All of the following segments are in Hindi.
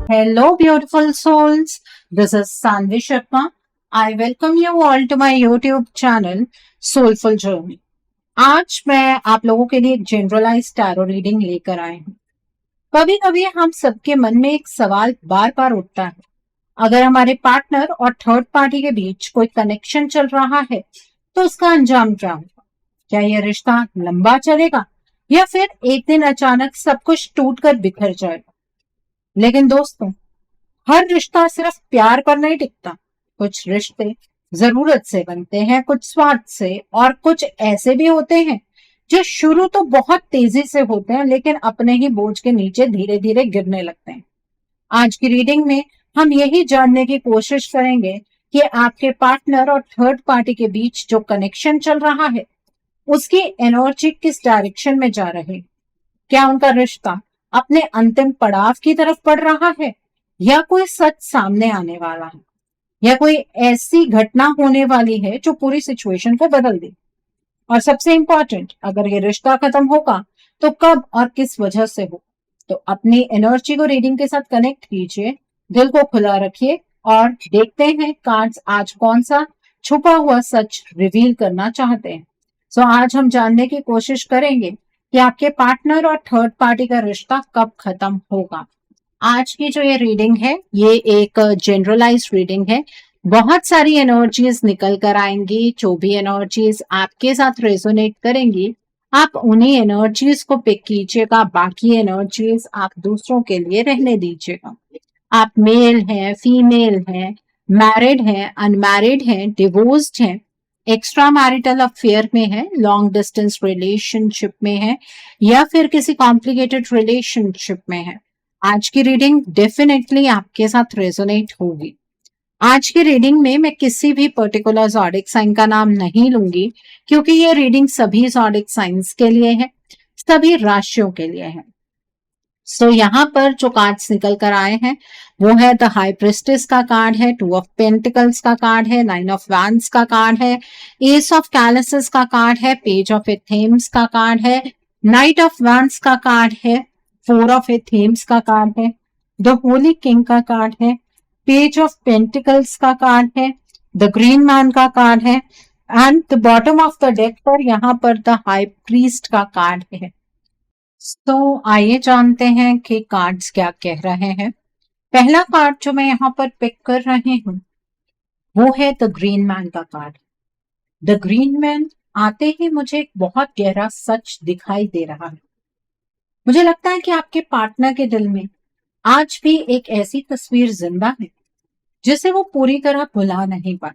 Hello, beautiful souls. This is Sanvi Sharma. I welcome you all to my YouTube channel Soulful Journey. आज मैं आप लोगों के लिए एक जनरलाइज टैरो रीडिंग लेकर आए हूँ। कभी कभी हम सबके मन में एक सवाल बार बार उठता है। अगर हमारे पार्टनर और थर्ड पार्टी के बीच कोई कनेक्शन चल रहा है तो उसका अंजाम क्या होगा? क्या यह रिश्ता लंबा चलेगा या फिर एक दिन अचानक सब कुछ टूट कर बिखर जाएगा? लेकिन दोस्तों, हर रिश्ता सिर्फ प्यार पर नहीं टिकता। कुछ रिश्ते जरूरत से बनते हैं, कुछ स्वार्थ से, और कुछ ऐसे भी होते हैं जो शुरू तो बहुत तेजी से होते हैं लेकिन अपने ही बोझ के नीचे धीरे धीरे गिरने लगते हैं। आज की रीडिंग में हम यही जानने की कोशिश करेंगे कि आपके पार्टनर और थर्ड पार्टी के बीच जो कनेक्शन चल रहा है उसकी एनर्जी किस डायरेक्शन में जा रही है। क्या उनका रिश्ता अपने अंतिम पड़ाव की तरफ बढ़ रहा है या कोई सच सामने आने वाला है, या कोई ऐसी घटना होने वाली है जो पूरी सिचुएशन को बदल दे। और सबसे इंपॉर्टेंट, अगर ये रिश्ता खत्म होगा तो कब और किस वजह से हो। तो अपनी एनर्जी को रीडिंग के साथ कनेक्ट कीजिए, दिल को खुला रखिए और देखते हैं कार्ड्स आज कौन सा छुपा हुआ सच रिवील करना चाहते हैं। सो आज हम जानने की कोशिश करेंगे कि आपके पार्टनर और थर्ड पार्टी का रिश्ता कब खत्म होगा। आज की जो ये रीडिंग है ये एक जनरलाइज रीडिंग है। बहुत सारी एनर्जीज निकल कर आएंगी। जो भी एनर्जीज आपके साथ रेजोनेट करेंगी आप उन्हीं एनर्जीज को पिक कीजिएगा, बाकी एनर्जीज आप दूसरों के लिए रहने दीजिएगा। आप मेल हैं, फीमेल हैं, मैरिड हैं, अनमैरिड हैं, डिवोर्स्ड हैं, एक्स्ट्रा मैरिटल अफेयर में है, लॉन्ग डिस्टेंस रिलेशनशिप में है, या फिर किसी कॉम्प्लिकेटेड रिलेशनशिप में है, आज की रीडिंग डेफिनेटली आपके साथ रेजोनेट होगी। आज की रीडिंग में मैं किसी भी पर्टिकुलर ज़ोडिक साइन का नाम नहीं लूंगी क्योंकि ये रीडिंग सभी ज़ोडिक साइंस के लिए है, सभी राशियों के लिए है। सो यहाँ पर जो कार्ड्स निकल कर आए हैं वो है द हाई प्रिस्टेस का कार्ड है, टू ऑफ पेंटिकल्स का कार्ड है, नाइन ऑफ वैंड्स का कार्ड है, एस ऑफ कैलिसेस का कार्ड है, पेज ऑफ एथेम्स का कार्ड है, नाइट ऑफ वैंड्स का कार्ड है, फोर ऑफ एथेम्स का कार्ड है, द होली किंग का कार्ड है, पेज ऑफ पेंटिकल्स का कार्ड है, द ग्रीन मैन का कार्ड है, and the bottom of the deck पर यहाँ पर द हाई प्रीस्ट का कार्ड है। तो आइए जानते हैं कि कार्ड्स क्या कह रहे हैं। पहला कार्ड जो मैं यहाँ पर पिक कर रही हूँ वो है द ग्रीन मैन का कार्ड। द ग्रीन मैन आते ही मुझे एक बहुत गहरा सच दिखाई दे रहा है। मुझे लगता है कि आपके पार्टनर के दिल में आज भी एक ऐसी तस्वीर जिंदा है जिसे वो पूरी तरह भुला नहीं पाए।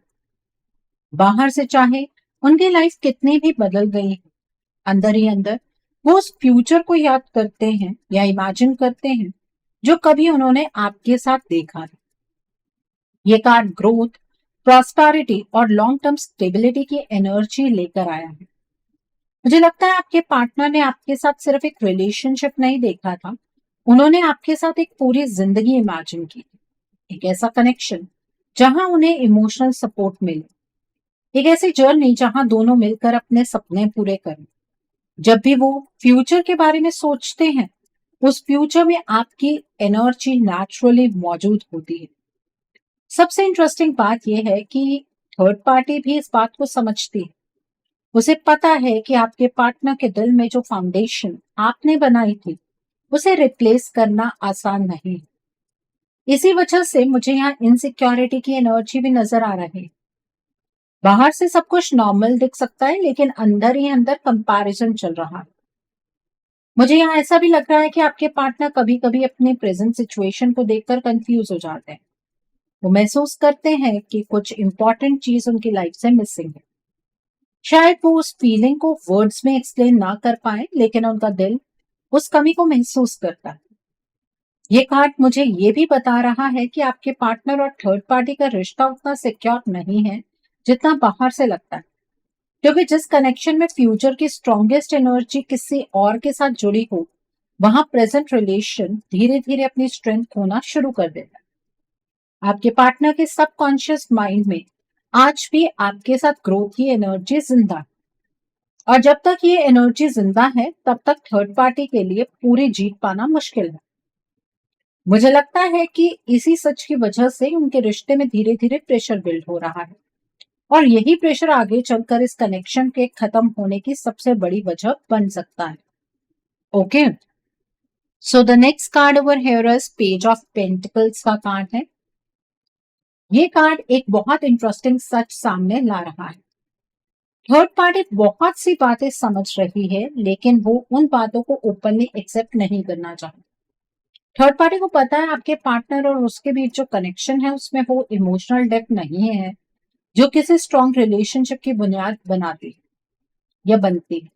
बाहर से चाहे उनकी लाइफ कितनी भी बदल गई है, अंदर ही अंदर वो उस फ्यूचर को याद करते हैं या इमेजिन करते हैं जो कभी उन्होंने आपके साथ देखा है। ये कार्ड ग्रोथ, प्रॉस्पेरिटी और लॉन्ग टर्म स्टेबिलिटी की एनर्जी लेकर आया है। मुझे लगता है आपके पार्टनर ने आपके साथ सिर्फ एक रिलेशनशिप नहीं देखा था, उन्होंने आपके साथ एक पूरी जिंदगी इमेजिन की, एक ऐसा कनेक्शन जहां उन्हें इमोशनल सपोर्ट मिले, एक ऐसी जर्नी जहां दोनों मिलकर अपने सपने पूरे करें। जब भी वो फ्यूचर के बारे में सोचते हैं उस फ्यूचर में आपकी एनर्जी नेचुरली मौजूद होती है। सबसे इंटरेस्टिंग बात यह है कि थर्ड पार्टी भी इस बात को समझती है। उसे पता है कि आपके पार्टनर के दिल में जो फाउंडेशन आपने बनाई थी उसे रिप्लेस करना आसान नहीं है। इसी वजह से मुझे यहाँ इनसिक्योरिटी की एनर्जी भी नजर आ रही है। बाहर से सब कुछ नॉर्मल दिख सकता है लेकिन अंदर ही अंदर कंपैरिजन चल रहा है। मुझे यहाँ ऐसा भी लग रहा है कि आपके पार्टनर कभी कभी अपने प्रेजेंट सिचुएशन को देखकर कंफ्यूज हो जाते हैं। वो महसूस करते हैं कि कुछ इंपॉर्टेंट चीज उनकी लाइफ से मिसिंग है। शायद वो उस फीलिंग को वर्ड्स में एक्सप्लेन ना कर पाए लेकिन उनका दिल उस कमी को महसूस करता है। ये कार्ड मुझे ये भी बता रहा है कि आपके पार्टनर और थर्ड पार्टी का रिश्ता उतना सिक्योर नहीं है जितना बाहर से लगता है, क्योंकि जिस कनेक्शन में फ्यूचर की स्ट्रॉन्गेस्ट एनर्जी किसी और के साथ जुड़ी हो वहां प्रेजेंट रिलेशन धीरे धीरे अपनी स्ट्रेंथ खोना शुरू कर देता है। आपके पार्टनर के सबकॉन्शियस माइंड में आज भी आपके साथ ग्रोथ की एनर्जी जिंदा है, और जब तक ये एनर्जी जिंदा है तब तक थर्ड पार्टी के लिए पूरी जीत पाना मुश्किल है। मुझे लगता है कि इसी सच की वजह से उनके रिश्ते में धीरे धीरे प्रेशर बिल्ड हो रहा है, और यही प्रेशर आगे चलकर इस कनेक्शन के खत्म होने की सबसे बड़ी वजह बन सकता है। Okay, so the next card over here is page of pentacles का कार्ड है। ये कार्ड एक बहुत इंटरेस्टिंग सच सामने ला रहा है। थर्ड पार्टी बहुत सी बातें समझ रही है, लेकिन वो उन बातों को ओपनली एक्सेप्ट नहीं करना चाहती। थर्ड पार्टी को पता है आपके पार्टनर और उसके बीच जो कनेक्शन है उसमें वो इमोशनल डेप्थ नहीं है जो किसी स्ट्रॉन्ग रिलेशनशिप की बुनियाद बनाती है या बनती है।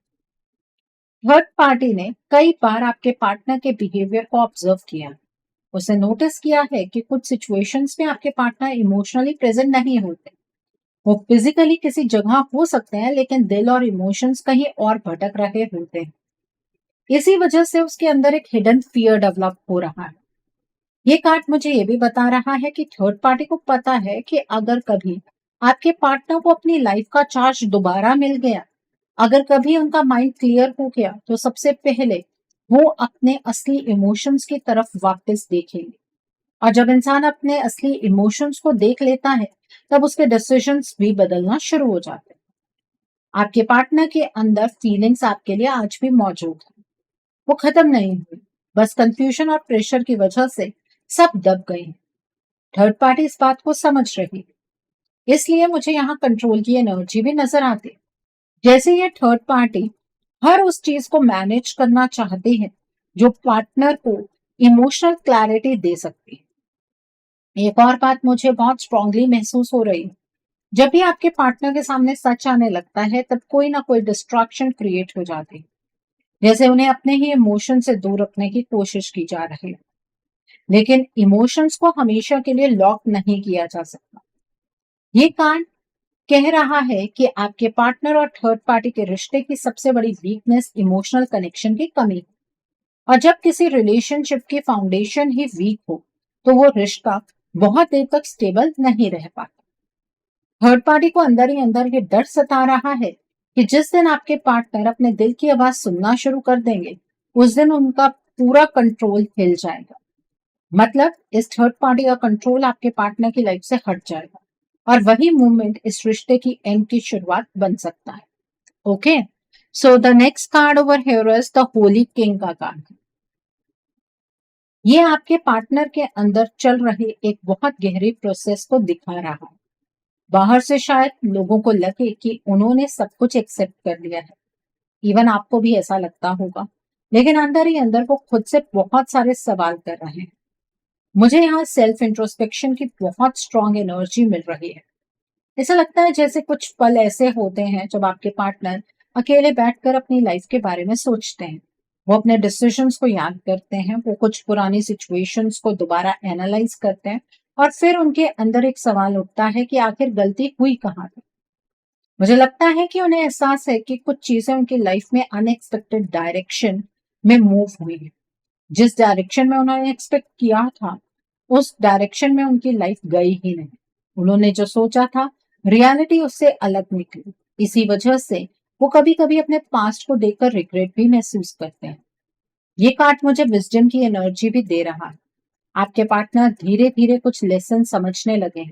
थर्ड पार्टी ने कई बार आपके पार्टनर के बिहेवियर को ऑब्जर्व किया, उसे नोटिस किया है कि कुछ सिचुएशंस में आपके पार्टनर इमोशनली प्रेजेंट नहीं होते। वो फिजिकली किसी जगह हो सकते हैं, लेकिन दिल और इमोशंस कहीं और भटक रहे होते हैं। इसी वजह से उसके अंदर एक हिडन फियर डेवलप हो रहा है। ये कार्ड मुझे ये भी बता रहा है कि थर्ड पार्टी को पता है कि अगर कभी आपके पार्टनर को अपनी लाइफ का चार्ज दोबारा मिल गया, अगर कभी उनका माइंड क्लियर हो गया, तो सबसे पहले वो अपने असली इमोशंस की तरफ वापस देखेंगे। और जब इंसान अपने असली इमोशंस को देख लेता है, तब उसके डिसीजंस भी बदलना शुरू हो जाते हैं। आपके पार्टनर के अंदर फीलिंग्स आपके लिए आज भी मौजूद है, वो खत्म नहीं हुई, बस कंफ्यूजन और प्रेशर की वजह से सब दब गए हैं। थर्ड पार्टी इस बात को समझ रही है, इसलिए मुझे यहाँ कंट्रोल की एनर्जी भी नजर आती है। जैसे ये थर्ड पार्टी हर उस चीज को मैनेज करना चाहती है जो पार्टनर को इमोशनल क्लैरिटी दे सकती है। एक और बात मुझे बहुत स्ट्रांगली महसूस हो रही है, जब भी आपके पार्टनर के सामने सच आने लगता है, तब कोई ना कोई डिस्ट्रैक्शन क्रिएट हो जाती है, जैसे उन्हें अपने ही इमोशन से दूर रखने की कोशिश की जा रही है। लेकिन इमोशंस को हमेशा के लिए लॉक नहीं किया जा सकता। ये कार्ड कह रहा है कि आपके पार्टनर और थर्ड पार्टी के रिश्ते की सबसे बड़ी वीकनेस इमोशनल कनेक्शन की कमी है। और जब किसी रिलेशनशिप की फाउंडेशन ही वीक हो, तो वो रिश्ता बहुत देर तक स्टेबल नहीं रह पाता। थर्ड पार्टी को अंदर ही अंदर ये डर सता रहा है कि जिस दिन आपके पार्टनर अपने दिल की आवाज सुनना शुरू कर देंगे, उस दिन उनका पूरा कंट्रोल हिल जाएगा। मतलब इस थर्ड पार्टी का कंट्रोल आपके पार्टनर की लाइफ से हट जाएगा, और वही मूवमेंट इस रिश्ते की एंड की शुरुआत बन सकता है। Okay, so the next card over here is the Holi king का कार्ड। ये आपके पार्टनर के अंदर चल रहे एक बहुत गहरी प्रोसेस को दिखा रहा है। बाहर से शायद लोगों को लगे कि उन्होंने सब कुछ एक्सेप्ट कर लिया है, इवन आपको भी ऐसा लगता होगा, लेकिन अंदर ही अंदर वो खुद से बहुत सारे सवाल कर रहे हैं। मुझे यहाँ सेल्फ इंट्रोस्पेक्शन की बहुत स्ट्रॉन्ग एनर्जी मिल रही है। ऐसा लगता है जैसे कुछ पल ऐसे होते हैं जब आपके पार्टनर अकेले बैठकर अपनी लाइफ के बारे में सोचते हैं। वो अपने डिसीजंस को याद करते हैं, वो कुछ पुरानी सिचुएशंस को दोबारा एनालाइज करते हैं, और फिर उनके अंदर एक सवाल उठता है कि आखिर गलती हुई कहाँ थी। मुझे लगता है कि उन्हें एहसास है कि कुछ चीजें उनकी लाइफ में अनएक्सपेक्टेड डायरेक्शन में मूव हुई है। जिस डायरेक्शन में उन्होंने एक्सपेक्ट किया था, उस डायरेक्शन में उनकी लाइफ गई ही नहीं। उन्होंने जो सोचा था, रियलिटी उससे अलग निकली। इसी वजह से वो कभी कभी अपने पास्ट को देखकर रिग्रेट भी महसूस करते हैं। ये कार्ड मुझे विजडम की एनर्जी भी दे रहा है। आपके पार्टनर धीरे धीरे कुछ लेसन समझने लगे हैं।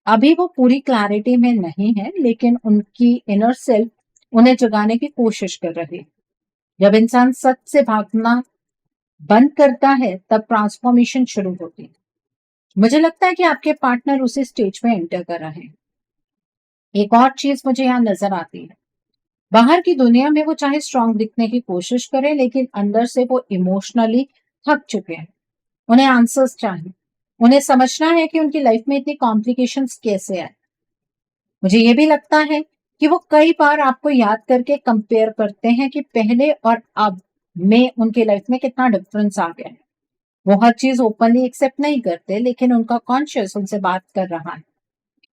अभी वो पूरी क्लैरिटी में नहीं है, लेकिन उनकी इनर सेल्फ उन्हें जगाने की कोशिश कर रही है। जब इंसान सच से भागना बंद करता है, तब ट्रांसफॉर्मेशन शुरू होती है। मुझे लगता है कि आपके पार्टनर उसी स्टेज में एंटर कर रहे हैं। एक और चीज मुझे यहाँ नजर आती है, बाहर की दुनिया में वो चाहे स्ट्रांग दिखने की कोशिश करें, लेकिन अंदर से वो इमोशनली थक चुके हैं। उन्हें आंसर्स चाहिए, उन्हें समझना है कि उनकी लाइफ में इतनी कॉम्प्लिकेशंस कैसे आए। मुझे ये भी लगता है कि वो कई बार आपको याद करके कंपेयर करते हैं कि पहले और अब में उनकी लाइफ में कितना डिफरेंस आ गया है। वो हर चीज ओपनली एक्सेप्ट नहीं करते, लेकिन उनका कॉन्शियस उनसे बात कर रहा है।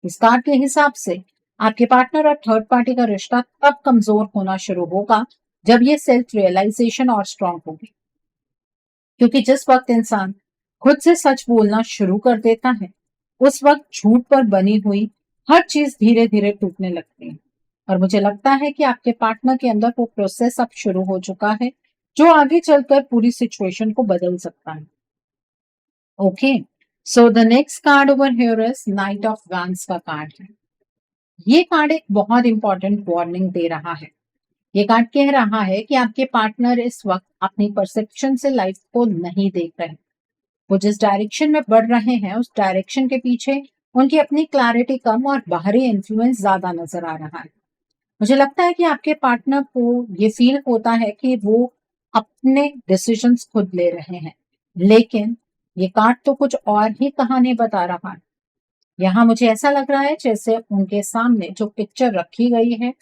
इस कार्ड के हिसाब से आपके पार्टनर और थर्ड पार्टी का रिश्ता तब कमजोर होना शुरू होगा जब ये सेल्फ रियलाइजेशन और स्ट्रांग होगी। क्योंकि जिस वक्त इंसान खुद से सच बोलना शुरू कर देता है, उस वक्त झूठ पर बनी हुई हर चीज धीरे धीरे टूटने लगती है। और मुझे लगता है कि आपके पार्टनर के अंदर वो प्रोसेस अब शुरू हो चुका है, जो आगे चलकर पूरी सिचुएशन को बदल सकता है। Okay, so the next card over here is night of vents का कार्ड है। ये कार्ड एक बहुत इंपॉर्टेंट वार्निंग दे रहा है। ये कार्ड कह रहा है कि आपके पार्टनर इस वक्त अपनी परसेप्शन से लाइफ को नहीं देख रहे। वो जिस डायरेक्शन में बढ़ रहे हैं उस डायरेक्शन के पीछे उनकी अपनी क्लैरिटी कम और बाहरी इन्फ्लुएंस ज्यादा नजर आ रहा है। मुझे लगता है कि आपके पार्टनर को ये फील होता है कि वो अपने डिसीजंस खुद ले रहे हैं, लेकिन ये कार्ड तो कुछ और ही कहानी बता रहा है। यहाँ मुझे ऐसा लग रहा है जैसे उनके सामने जो पिक्चर रखी गई है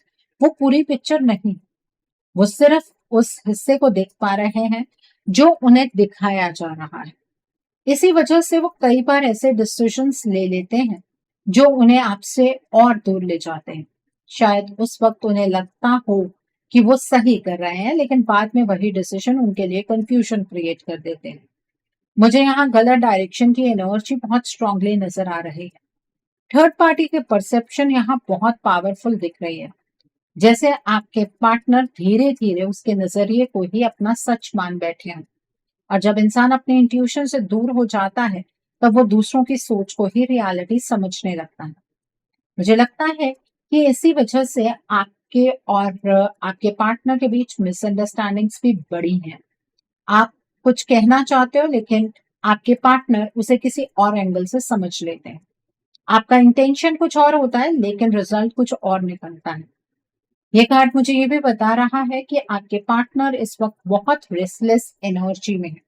वो पूरी पिक्चर नहीं, वो सिर्फ उस हिस्से को देख पा रहे हैं जो उन्हें दिखाया जा रहा है। इसी वजह से वो कई बार ऐसे डिसीजंस ले लेते हैं जो उन्हें आपसे और दूर ले जाते हैं। शायद उस वक्त उन्हें लगता हो कि वो सही कर रहे हैं, लेकिन बाद में वही डिसीजन उनके लिए कंफ्यूजन क्रिएट कर देते हैं। मुझे यहाँ गलत डायरेक्शन की एनर्जी बहुत स्ट्रांगली नजर आ रही है। थर्ड पार्टी के परसेप्शन यहाँ बहुत पावरफुल दिख रही है, जैसे आपके पार्टनर धीरे धीरे उसके नजरिए को ही अपना सच मान बैठे हैं। और जब इंसान अपने इंट्यूशन से दूर हो जाता है तब वो दूसरों की सोच को ही रियलिटी समझने लगता है। मुझे लगता है कि इसी वजह से आपके और आपके पार्टनर के बीच मिसअंडरस्टैंडिंग्स भी बड़ी हैं। आप कुछ कहना चाहते हो लेकिन आपके पार्टनर उसे किसी और एंगल से समझ लेते हैं। आपका इंटेंशन कुछ और होता है लेकिन रिजल्ट कुछ और निकलता है। ये कार्ड मुझे ये भी बता रहा है कि आपके पार्टनर इस वक्त बहुत रेस्टलेस एनर्जी में है।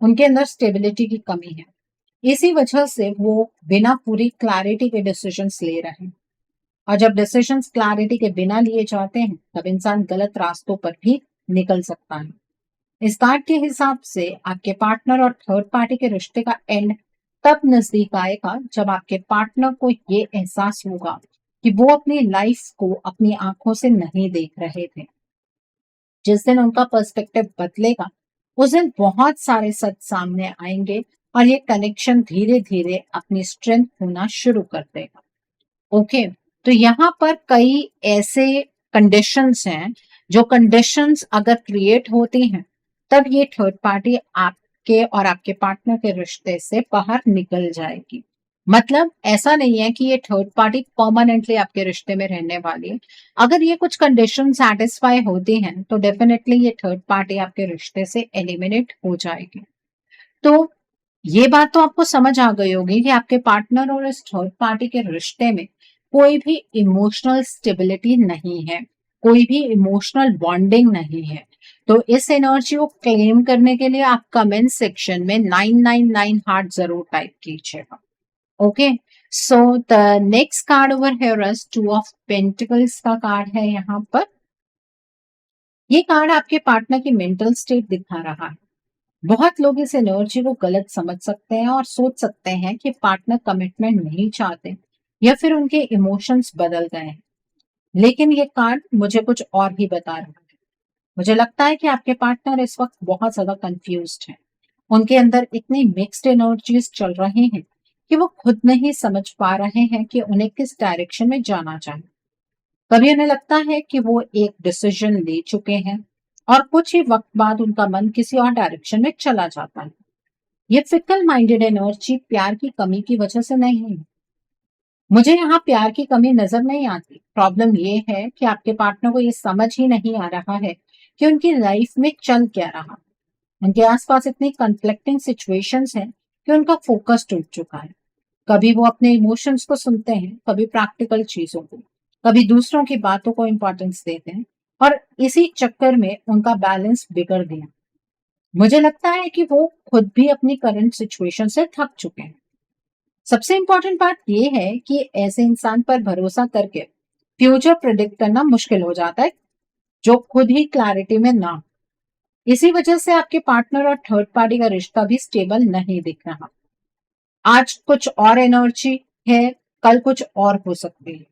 उनके अंदर स्टेबिलिटी की कमी है। इसी वजह से वो बिना पूरी क्लैरिटी के डिसीजंस ले रहे हैं। और जब डिसीजंस क्लैरिटी के बिना लिए जाते हैं तब इंसान गलत रास्तों पर भी निकल सकता है। इस कार्ड के हिसाब से आपके पार्टनर और थर्ड पार्टी के रिश्ते का एंड तब नजदीक आएगा जब आपके पार्टनर को ये एहसास होगा कि वो अपनी लाइफ को अपनी आंखों से नहीं देख रहे थे। जिस दिन उनका पर्सपेक्टिव बदलेगा उस दिन बहुत सारे सच सामने आएंगे और ये कनेक्शन धीरे धीरे अपनी स्ट्रेंथ होना शुरू कर देगा। ओके, तो यहाँ पर कई ऐसे कंडीशंस हैं जो कंडीशंस अगर क्रिएट होती हैं तब ये थर्ड पार्टी आपके और आपके पार्टनर के रिश्ते से बाहर निकल जाएगी। मतलब ऐसा नहीं है कि ये थर्ड पार्टी परमानेंटली आपके रिश्ते में रहने वाली है। अगर ये कुछ कंडीशन सेटिस्फाई होती हैं तो डेफिनेटली ये थर्ड पार्टी आपके रिश्ते से एलिमिनेट हो जाएगी। तो ये बात तो आपको समझ आ गई होगी कि आपके पार्टनर और इस थर्ड पार्टी के रिश्ते में कोई भी इमोशनल स्टेबिलिटी नहीं है, कोई भी इमोशनल बॉन्डिंग नहीं है। तो इस एनर्जी को क्लेम करने के लिए आप कमेंट सेक्शन में 999 हार्ट जरूर टाइप कीजिएगा। Okay, so the next card over here is two of pentacles का कार्ड है। यहाँ पर ये कार्ड आपके पार्टनर की मेंटल स्टेट दिखा रहा है। बहुत लोग इस एनर्जी को गलत समझ सकते हैं और सोच सकते हैं कि पार्टनर कमिटमेंट नहीं चाहते या फिर उनके इमोशंस बदल गए हैं, लेकिन ये कार्ड मुझे कुछ और ही बता रहा है। मुझे लगता है कि आपके पार्टनर इस वक्त बहुत ज्यादा कंफ्यूज्ड हैं। उनके अंदर इतनी मिक्स्ड एनर्जीज चल रही हैं कि वो खुद नहीं समझ पा रहे हैं कि उन्हें किस डायरेक्शन में जाना चाहिए। कभी उन्हें लगता है कि वो एक डिसीजन ले चुके हैं और कुछ ही वक्त बाद उनका मन किसी और डायरेक्शन में चला जाता है। ये फिकल माइंडेड एनर्जी प्यार की कमी की वजह से नहीं है। मुझे यहाँ प्यार की कमी नजर नहीं आती। प्रॉब्लम ये है कि आपके पार्टनर को ये समझ ही नहीं आ रहा है कि उनकी लाइफ में चल क्या रहा। उनके आसपास इतनी कन्फ्लिक्टिंग सिचुएशंस हैं कि उनका फोकस टूट चुका है। कभी वो अपने इमोशंस को सुनते हैं, कभी प्रैक्टिकल चीजों को, कभी दूसरों की बातों को इंपॉर्टेंस देते हैं और इसी चक्कर में उनका बैलेंस बिगड़ गया। मुझे लगता है कि वो खुद भी अपनी करंट सिचुएशन से थक चुके हैं। सबसे इंपॉर्टेंट बात यह है कि ऐसे इंसान पर भरोसा करके फ्यूचर प्रिडिक्ट करना मुश्किल हो जाता है जो खुद ही क्लैरिटी में ना हो। इसी वजह से आपके पार्टनर और थर्ड पार्टी का रिश्ता भी स्टेबल नहीं दिख रहा। आज कुछ और एनर्जी है, कल कुछ और हो सकती है।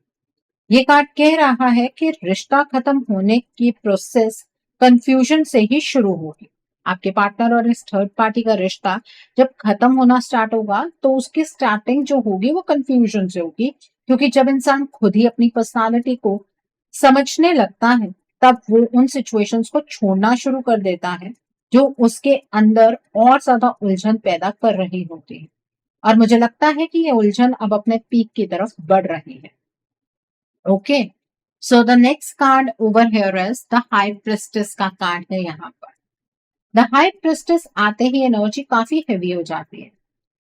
ये कार्ड कह रहा है कि रिश्ता खत्म होने की प्रोसेस कंफ्यूजन से ही शुरू होगी। आपके पार्टनर और इस थर्ड पार्टी का रिश्ता जब खत्म होना स्टार्ट होगा तो उसकी स्टार्टिंग जो होगी वो कंफ्यूजन से होगी, क्योंकि जब इंसान खुद ही अपनी पर्सनालिटी को समझने लगता है तब वो उन सिचुएशंस को छोड़ना शुरू कर देता है जो उसके अंदर और ज्यादा उलझन पैदा कर रही होती है। और मुझे लगता है कि ये उलझन अब अपने पीक की तरफ बढ़ रही है। Okay, so the next card over here is the high priestess का कार्ड है यहाँ पर। द हाई प्रिस्टेस आते ही एनर्जी काफी हेवी हो जाती है।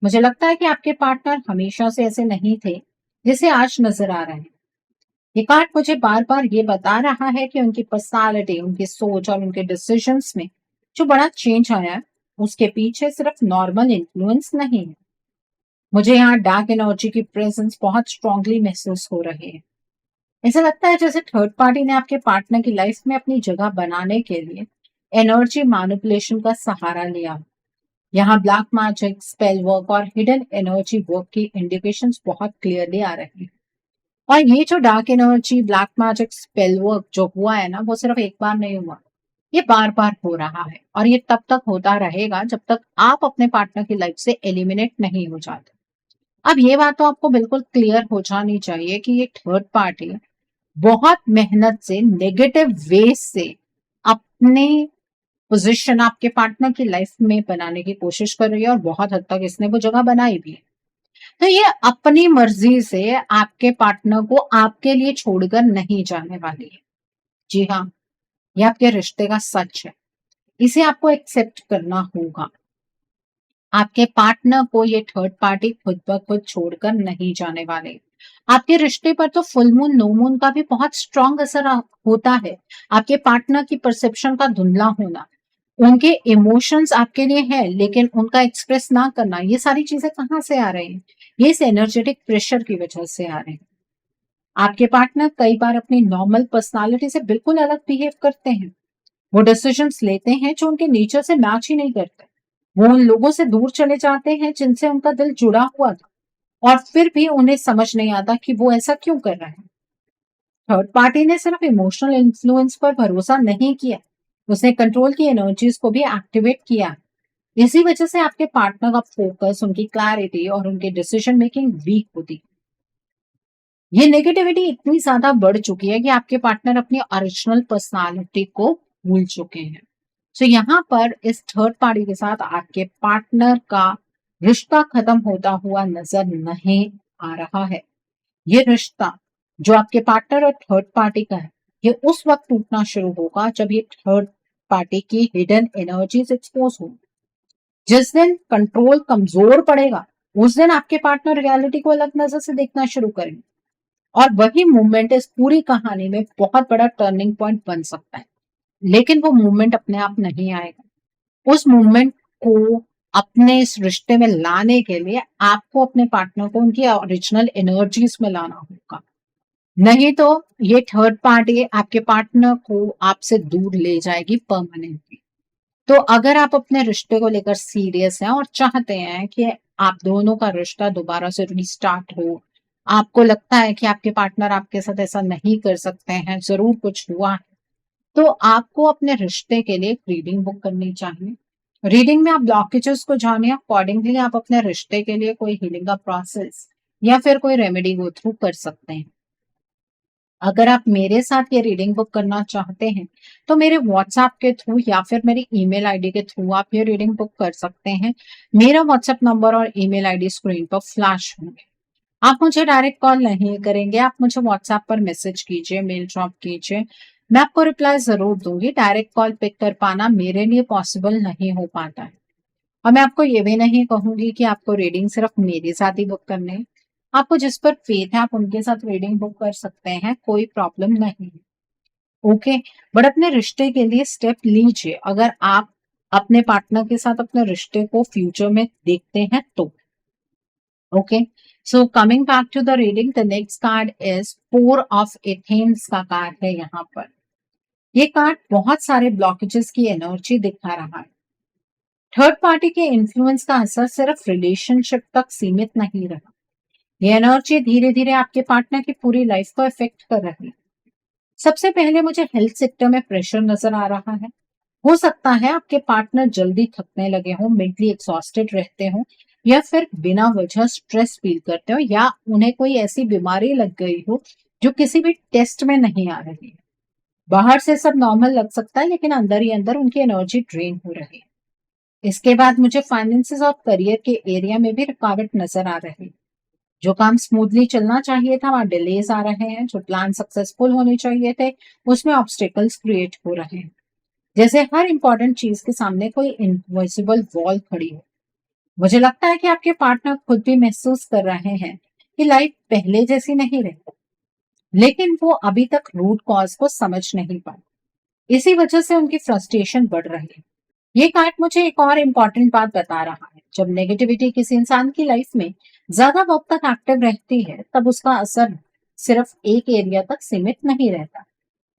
मुझे लगता है कि आपके पार्टनर हमेशा से ऐसे नहीं थे जैसे आज नजर आ रहे हैं। ये कार्ड मुझे बार बार ये बता रहा है कि उनकी पर्सनालिटी, उनकी सोच और उनके डिसीजंस में जो बड़ा चेंज आया है, उसके पीछे सिर्फ नॉर्मल इन्फ्लुएंस नहीं है। मुझे यहाँ डार्क एनर्जी की प्रेजेंस बहुत स्ट्रांगली महसूस हो रही है। ऐसा लगता है जैसे थर्ड पार्टी ने आपके पार्टनर की लाइफ में अपनी जगह बनाने के लिए एनर्जी मैनिपुलेशन का सहारा लिया। यहाँ ब्लैक मैजिक, स्पेल वर्क और हिडन एनर्जी वर्क की इंडिकेशंस बहुत क्लियरली आ रही है। और ये जो dark energy, black magic, spell work जो हुआ है ना, वो सिर्फ एक बार नहीं हुआ, ये बार बार हो रहा है और ये तब तक होता रहेगा जब तक आप अपने पार्टनर की लाइफ से एलिमिनेट नहीं हो जाते। अब ये बात तो आपको बिल्कुल क्लियर हो जानी चाहिए कि ये थर्ड पार्टी बहुत मेहनत से, नेगेटिव वे से अपने पोजीशन आपके पार्टनर की लाइफ में बनाने की कोशिश कर रही है और बहुत हद तक इसने वो जगह बनाई भी है। तो ये अपनी मर्जी से आपके पार्टनर को आपके लिए छोड़कर नहीं जाने वाली है। जी हाँ, ये आपके रिश्ते का सच है। इसे आपको एक्सेप्ट करना होगा। आपके पार्टनर को ये थर्ड पार्टी खुद ब खुद छोड़कर नहीं जाने वाले। आपके रिश्ते पर तो फुल मून, नो मून का भी बहुत स्ट्रांग असर होता है। आपके पार्टनर की परसेप्शन का धुंधला होना, उनके इमोशंस आपके लिए है लेकिन उनका एक्सप्रेस ना करना, ये सारी चीजें कहाँ से आ रही हैं? ये इस एनर्जेटिक प्रेशर की वजह से आ रहे हैं। आपके पार्टनर कई बार अपनी नॉर्मल पर्सनालिटी से बिल्कुल अलग बिहेव करते हैं। वो डिसीजंस लेते हैं जो उनके नेचर से मैच ही नहीं करते। वो उन लोगों से दूर चले जाते हैं जिनसे उनका दिल जुड़ा हुआ था और फिर भी उन्हें समझ नहीं आता कि वो ऐसा क्यों कर रहे हैं। थर्ड पार्टी ने सिर्फ इमोशनल इन्फ्लुएंस पर भरोसा नहीं किया, उसने कंट्रोल की एनर्जीज को भी एक्टिवेट किया। इसी वजह से आपके पार्टनर का फोकस, उनकी क्लैरिटी और उनके डिसीजन मेकिंग वीक होती। ये नेगेटिविटी इतनी ज्यादा बढ़ चुकी है कि आपके पार्टनर अपनी ओरिजिनल पर्सनालिटी को भूल चुके हैं। सो यहाँ पर इस थर्ड पार्टी के साथ आपके पार्टनर का रिश्ता खत्म होता हुआ नजर नहीं आ रहा है। ये रिश्ता जो आपके पार्टनर और थर्ड पार्टी का है, ये उस वक्त टूटना शुरू होगा जब ये थर्ड पार्टी की हिडन एनर्जीज एक्सपोज होगी। जिस दिन कंट्रोल कमजोर पड़ेगा, उस दिन आपके पार्टनर रियलिटी को अलग नजर से देखना शुरू करेंगे और वही मूवमेंट इस पूरी कहानी में बहुत बड़ा टर्निंग पॉइंट बन सकता है। लेकिन वो मूवमेंट अपने आप नहीं आएगा। उस मूवमेंट को अपने इस रिश्ते में लाने के लिए आपको अपने पार्टनर को उनकी ओरिजिनल एनर्जीज में लाना होगा। नहीं तो ये थर्ड पार्टी आपके पार्टनर को आपसे दूर ले जाएगी परमानेंटली। तो अगर आप अपने रिश्ते को लेकर सीरियस हैं और चाहते हैं कि आप दोनों का रिश्ता दोबारा से रिस्टार्ट हो, आपको लगता है कि आपके पार्टनर आपके साथ ऐसा नहीं कर सकते हैं, जरूर कुछ हुआ है, तो आपको अपने रिश्ते के लिए एक रीडिंग बुक करनी चाहिए। रीडिंग में आप ब्लॉकेजेस को जानिए, अकॉर्डिंगली आप अपने रिश्ते के लिए कोई हीलिंग का प्रोसेस या फिर कोई रेमेडी गो थ्रू कर सकते हैं। अगर आप मेरे साथ ये रीडिंग बुक करना चाहते हैं तो मेरे व्हाट्सएप के थ्रू या फिर मेरी ईमेल आईडी के थ्रू आप ये रीडिंग बुक कर सकते हैं। मेरा व्हाट्सएप नंबर और ईमेल आईडी स्क्रीन पर फ्लैश होंगे। आप मुझे डायरेक्ट कॉल नहीं करेंगे, आप मुझे व्हाट्सएप पर मैसेज कीजिए, मेल ड्रॉप कीजिए, मैं आपको रिप्लाई जरूर दूंगी। डायरेक्ट कॉल पिक कर पाना मेरे लिए पॉसिबल नहीं हो पाता है। और मैं आपको ये भी नहीं कहूंगी कि आपको रीडिंग सिर्फ मेरे साथ ही बुक करने है। आपको जिस पर फेथ है आप उनके साथ रीडिंग बुक कर सकते हैं, कोई प्रॉब्लम नहीं है। ओके, बट अपने रिश्ते के लिए स्टेप लीजिए अगर आप अपने पार्टनर के साथ अपने रिश्ते को फ्यूचर में देखते हैं तो। Okay, so coming back to the reading, the next card is 4 of Athens का कार्ड है यहाँ पर। ये कार्ड बहुत सारे ब्लॉकेजेस की एनर्जी दिखा रहा है। थर्ड पार्टी के इन्फ्लुएंस का असर सिर्फ रिलेशनशिप तक सीमित नहीं रहा, ये एनर्जी धीरे धीरे आपके पार्टनर की पूरी लाइफ को इफेक्ट कर रही है। सबसे पहले मुझे हेल्थ सेक्टर में प्रेशर नजर आ रहा है। हो सकता है आपके पार्टनर जल्दी थकने लगे हों, मेंटली एग्जॉस्टेड रहते हों या फिर बिना वजह स्ट्रेस फील करते हो या उन्हें कोई ऐसी बीमारी लग गई हो जो किसी भी टेस्ट में नहीं आ रही है। बाहर से सब नॉर्मल लग सकता है, लेकिन अंदर ही अंदर उनकी एनर्जी ड्रेन हो रही है। इसके बाद मुझे फाइनेंसेस और करियर के एरिया में भी रुकावट नजर आ रही है। जो काम स्मूथली चलना चाहिए था वहां डिलेज आ रहे हैं, जो प्लान सक्सेसफुल होने चाहिए थे उसमें ऑब्स्टेकल्स क्रिएट हो रहे हैं। जैसे हर इंपॉर्टेंट चीज के सामने कोई इनविजिबल वॉल खड़ी हो। मुझे लगता है कि आपके पार्टनर खुद भी महसूस कर रहे हैं कि लाइफ पहले जैसी नहीं रही, लेकिन वो अभी तक रूट कॉज को समझ नहीं पाए। इसी वजह से उनकी फ्रस्ट्रेशन बढ़ रही है। ये कार्ड मुझे एक और इम्पोर्टेंट बात बता रहा है। जब नेगेटिविटी किसी इंसान की लाइफ में ज्यादा वक्त तक एक्टिव रहती है, तब उसका असर सिर्फ एक एरिया तक सीमित नहीं रहता।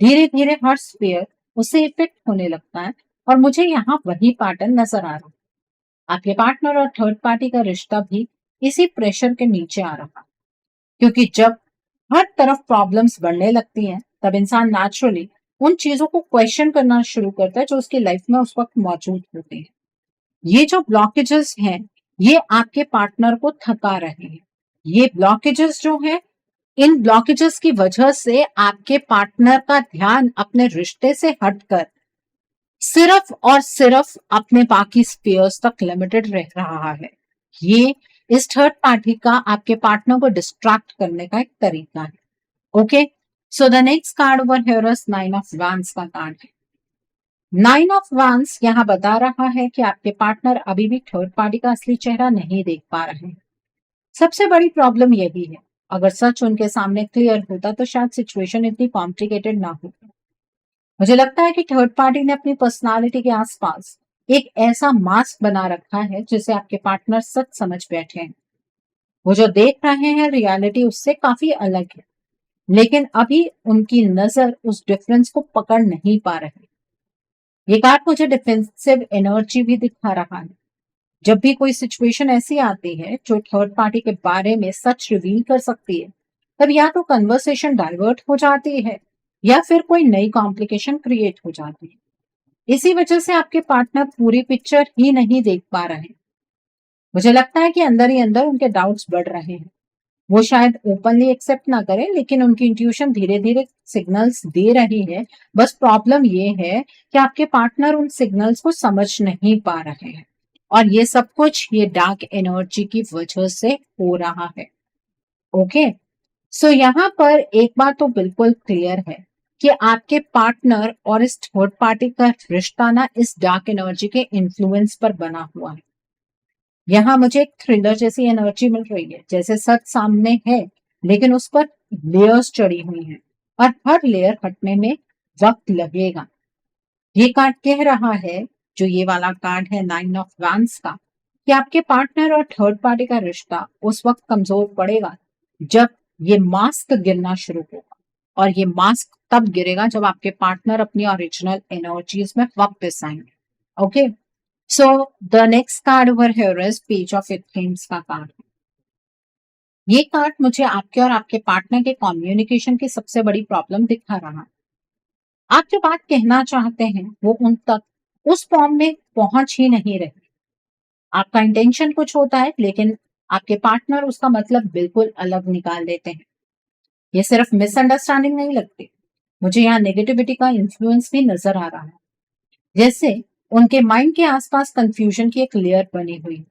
धीरे धीरे हर स्फीयर उससे इफेक्ट होने लगता है, और मुझे यहाँ वही पैटर्न नजर आ रहा है। आपके पार्टनर और थर्ड पार्टी का रिश्ता भी इसी प्रेशर के नीचे आ रहा है, क्योंकि जब हर तरफ प्रॉब्लम्स बढ़ने लगती हैं, तब इंसान नेचुरली उन चीजों को क्वेश्चन करना शुरू करता है जो उसकी लाइफ में उस वक्त मौजूद होते हैं। ये जो ब्लॉकेजेस हैं, ये आपके पार्टनर को थका रहे हैं। ये ब्लॉकेजेस जो हैं, इन ब्लॉकेजेस की वजह से आपके पार्टनर का ध्यान अपने रिश्ते से हटकर सिर्फ और सिर्फ अपने बाकी स्पेयर्स तक लिमिटेड रह रहा है। ये इस थर्ड पार्टी का आपके पार्टनर को डिस्ट्रैक्ट करने का एक तरीका है। Okay, so the next card over here is 9 of वांस का कार्ड है। 9 ऑफ वांस यहाँ बता रहा है कि आपके पार्टनर अभी भी थर्ड पार्टी का असली चेहरा नहीं देख पा रहे हैं। सबसे बड़ी प्रॉब्लम यही है। अगर सच उनके सामने क्लियर होता तो शायद सिचुएशन इतनी कॉम्प्लिकेटेड ना होती। मुझे लगता है कि थर्ड पार्टी ने अपनी पर्सनालिटी के आसपास एक ऐसा मास्क बना रखा है जिसे आपके पार्टनर सच समझ बैठे हैं। वो जो देख रहे हैं रियलिटी उससे काफी अलग है, लेकिन अभी उनकी नजर उस डिफरेंस को पकड़ नहीं पा रही। ये कार्ड मुझे डिफेंसिव एनर्जी भी दिखा रहा है। जब भी कोई सिचुएशन ऐसी आती है जो थर्ड पार्टी के बारे में सच रिवील कर सकती है, तब या तो कन्वर्सेशन डाइवर्ट हो जाती है या फिर कोई नई कॉम्प्लिकेशन क्रिएट हो जाती है। इसी वजह से आपके पार्टनर पूरी पिक्चर ही नहीं देख पा रहे हैं। मुझे लगता है कि अंदर ही अंदर उनके डाउट्स बढ़ रहे हैं। वो शायद ओपनली एक्सेप्ट ना करें, लेकिन उनकी इंट्यूशन धीरे धीरे सिग्नल्स दे रही है। बस प्रॉब्लम ये है कि आपके पार्टनर उन सिग्नल्स को समझ नहीं पा रहे हैं, और ये सब कुछ ये डार्क एनर्जी की वजह से हो रहा है। ओके, सो यहाँ पर एक बात तो बिल्कुल क्लियर है कि आपके पार्टनर और इस थर्ड पार्टी का रिश्ता ना इस डार्क एनर्जी के इन्फ्लुएंस पर बना हुआ है। यहाँ मुझे एक थ्रिलर जैसी एनर्जी मिल रही है, जैसे सच सामने है लेकिन उस पर लेयर्स चढ़ी हुई हैं, और हर लेयर हटने में वक्त लगेगा। ये कार्ड कह रहा है, जो ये वाला कार्ड है 9 ऑफ वांस का, कि आपके पार्टनर और थर्ड पार्टी का रिश्ता उस वक्त कमजोर पड़ेगा जब ये मास्क गिरना शुरू होगा, और ये मास्क तब गिरेगा जब आपके पार्टनर अपनी ओरिजिनल एनर्जीज में वापस आएंगे। Okay, so the next card over here is page of एथेम्स का कार्ड। ये कार्ड मुझे आपके और आपके पार्टनर के कम्युनिकेशन की सबसे बड़ी प्रॉब्लम दिखा रहा है। आप जो बात कहना चाहते हैं वो उन तक उस फॉर्म में पहुंच ही नहीं रही। आपका इंटेंशन कुछ होता है, लेकिन आपके पार्टनर उसका मतलब बिल्कुल अलग निकाल देते हैं। ये सिर्फ मिसअंडरस्टैंडिंग नहीं लगती, मुझे यहाँ नेगेटिविटी का इन्फ्लुएंस भी नजर आ रहा है। जैसे उनके माइंड के आसपास कंफ्यूजन की एक लेयर बनी हुई।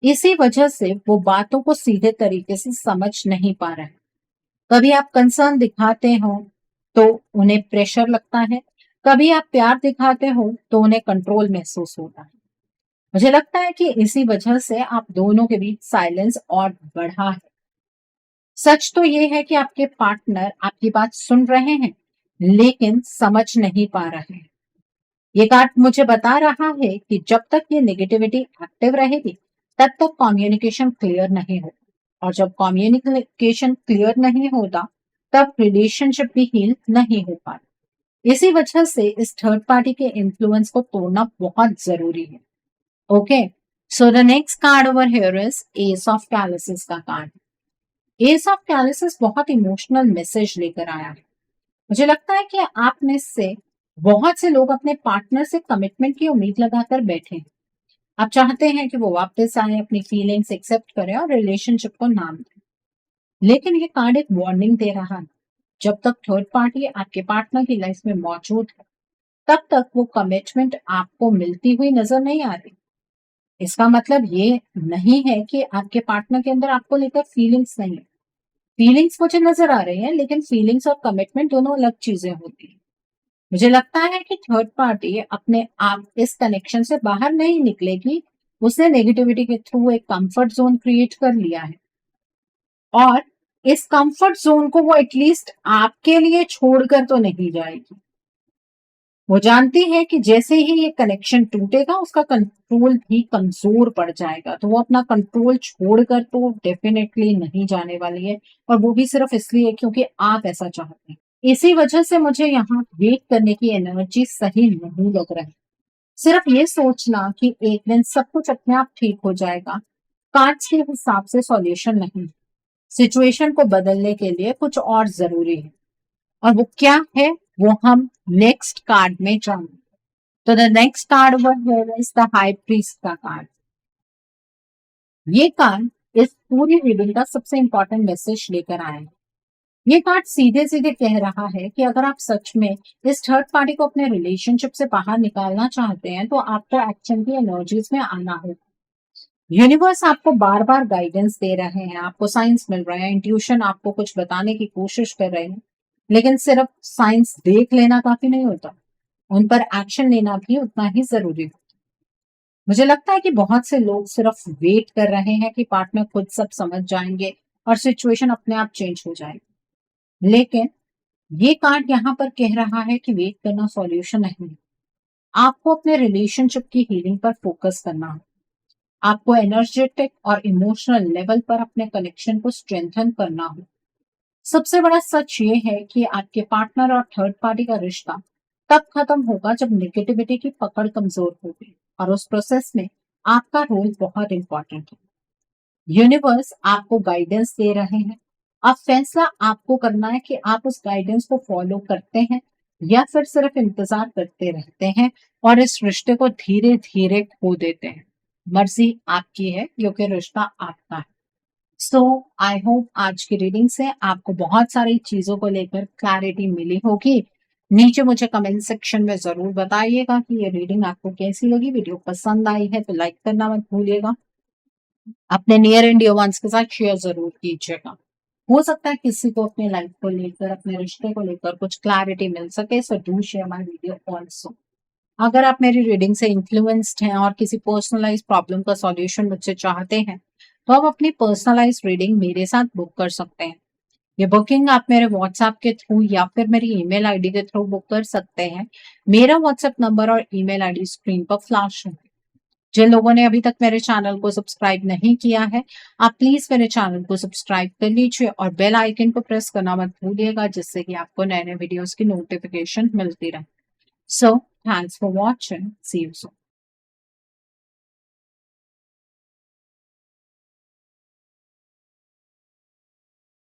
इसी वजह से वो बातों को सीधे तरीके से समझ नहीं पा रहे। कभी आप कंसर्न दिखाते हो तो उन्हें प्रेशर लगता है, कभी आप प्यार दिखाते हो तो उन्हें कंट्रोल महसूस होता है। मुझे लगता है कि इसी वजह से आप दोनों के बीच साइलेंस और बढ़ा है। सच तो ये है कि आपके पार्टनर आपकी बात सुन रहे हैं, लेकिन समझ नहीं पा रहे हैं। ये कार्ड मुझे बता रहा है कि जब तक ये नेगेटिविटी एक्टिव रहेगी, तब तक कम्युनिकेशन क्लियर नहीं होगा, और जब कम्युनिकेशन क्लियर नहीं होता, तब रिलेशनशिप भी हील नहीं हो पाती। इसी वजह से इस थर्ड पार्टी के इन्फ्लुएंस को तोड़ना बहुत जरूरी है। Okay, so the next card over here is ace of chalices का कार्ड। एस ऑफ कैलिसिस बहुत इमोशनल मैसेज लेकर आया है। मुझे लगता है कि आप में से बहुत से लोग अपने पार्टनर से कमिटमेंट की उम्मीद लगाकर बैठे हैं। आप चाहते हैं कि वो वापस आए, अपनी फीलिंग्स एक्सेप्ट करें और रिलेशनशिप को नाम दें। लेकिन ये कार्ड एक वार्निंग दे रहा है। जब तक थर्ड पार्टी आपके पार्टनर की लाइफ में मौजूद है, तब तक वो कमिटमेंट आपको मिलती हुई नजर नहीं आ रही। इसका मतलब ये नहीं है कि आपके पार्टनर के अंदर आपको लेकर फीलिंग्स नहीं है। फीलिंग्स मुझे नजर आ रही हैं, लेकिन फीलिंग्स और कमिटमेंट दोनों अलग चीजें होती हैं। मुझे लगता है कि थर्ड पार्टी अपने आप इस कनेक्शन से बाहर नहीं निकलेगी। उसने नेगेटिविटी के थ्रू एक कंफर्ट जोन क्रिएट कर लिया है, और इस कंफर्ट जोन को वो एटलीस्ट आपके लिए छोड़कर तो नहीं जाएगी। वो जानती है कि जैसे ही ये कनेक्शन टूटेगा, उसका कंट्रोल भी कमजोर पड़ जाएगा, तो वो अपना कंट्रोल छोड़कर तो डेफिनेटली नहीं जाने वाली है, और वो भी सिर्फ इसलिए क्योंकि आप ऐसा चाहते हैं। इसी वजह से मुझे यहाँ वेट करने की एनर्जी सही नहीं लग रही। सिर्फ ये सोचना कि एक दिन सब कुछ अपने आप ठीक हो जाएगा, कार्ड्स के हिसाब से सॉल्यूशन नहीं। सिचुएशन को बदलने के लिए कुछ और जरूरी है, और वो क्या है वो हम नेक्स्ट कार्ड में जानेंगे। तो the next card over here is the high priest का कार्ड। ये कार्ड इस पूरी रीडिंग का सबसे इंपॉर्टेंट मैसेज लेकर आया है। ये कार्ड सीधे सीधे कह रहा है कि अगर आप सच में इस थर्ड पार्टी को अपने रिलेशनशिप से बाहर निकालना चाहते हैं, तो आपको एक्शन की एनर्जीज में आना होगा। यूनिवर्स आपको बार बार गाइडेंस दे रहे हैं, आपको साइंस मिल रहे हैं, इंट्यूशन आपको कुछ बताने की कोशिश कर रहे हैं, लेकिन सिर्फ साइंस देख लेना काफी नहीं होता, उन पर एक्शन लेना भी उतना ही जरूरी है। मुझे लगता है कि बहुत से लोग सिर्फ वेट कर रहे हैं कि पार्टनर खुद सब समझ जाएंगे और सिचुएशन अपने आप चेंज हो जाएगी, लेकिन ये कार्ड यहाँ पर कह रहा है कि वेट करना सॉल्यूशन नहीं है। आपको अपने रिलेशनशिप की हीलिंग पर फोकस करना है। आपको एनर्जेटिक और इमोशनल लेवल पर अपने कनेक्शन को स्ट्रेंथन करना हो। सबसे बड़ा सच ये है कि आपके पार्टनर और थर्ड पार्टी का रिश्ता तब खत्म होगा जब नेगेटिविटी की पकड़ कमजोर होगी, और उस प्रोसेस में आपका रोल बहुत इंपॉर्टेंट है। यूनिवर्स आपको गाइडेंस दे रहे हैं। अब फैसला आपको करना है कि आप उस गाइडेंस को फॉलो करते हैं या फिर सिर्फ इंतजार करते रहते हैं और इस रिश्ते को धीरे धीरे खो देते हैं। मर्जी आपकी है, क्योंकि रिश्ता आपका है। सो आई होप आज की रीडिंग से आपको बहुत सारी चीजों को लेकर क्लैरिटी मिली होगी। नीचे मुझे कमेंट सेक्शन में जरूर बताइएगा कि ये रीडिंग आपको कैसी लगी। वीडियो पसंद आई है तो लाइक करना मत भूलिएगा। अपने नियर एंड डियर वंस के साथ शेयर जरूर कीजिएगा। हो सकता है किसी को अपने लाइफ को लेकर, अपने रिश्ते को लेकर कुछ क्लैरिटी मिल सके, so do share my video also. अगर आप मेरी रीडिंग से इन्फ्लुएंस्ड हैं और किसी पर्सनलाइज प्रॉब्लम का सॉल्यूशन मुझसे चाहते हैं, तो आप अपनी पर्सनलाइज रीडिंग मेरे साथ बुक कर सकते हैं। ये बुकिंग आप मेरे व्हाट्सएप के थ्रू या फिर मेरी ईमेल आईडी के थ्रू बुक कर सकते हैं। मेरा व्हाट्सएप नंबर और ईमेल आईडी स्क्रीन पर फ्लैश है। जिन लोगों ने अभी तक मेरे चैनल को सब्सक्राइब नहीं किया है, आप प्लीज मेरे चैनल को सब्सक्राइब कर लीजिए और बेल आइकन को प्रेस करना मत भूलिएगा, जिससे कि आपको नए नए वीडियोस की नोटिफिकेशन मिलती रहे। So thanks for watching, see you soon.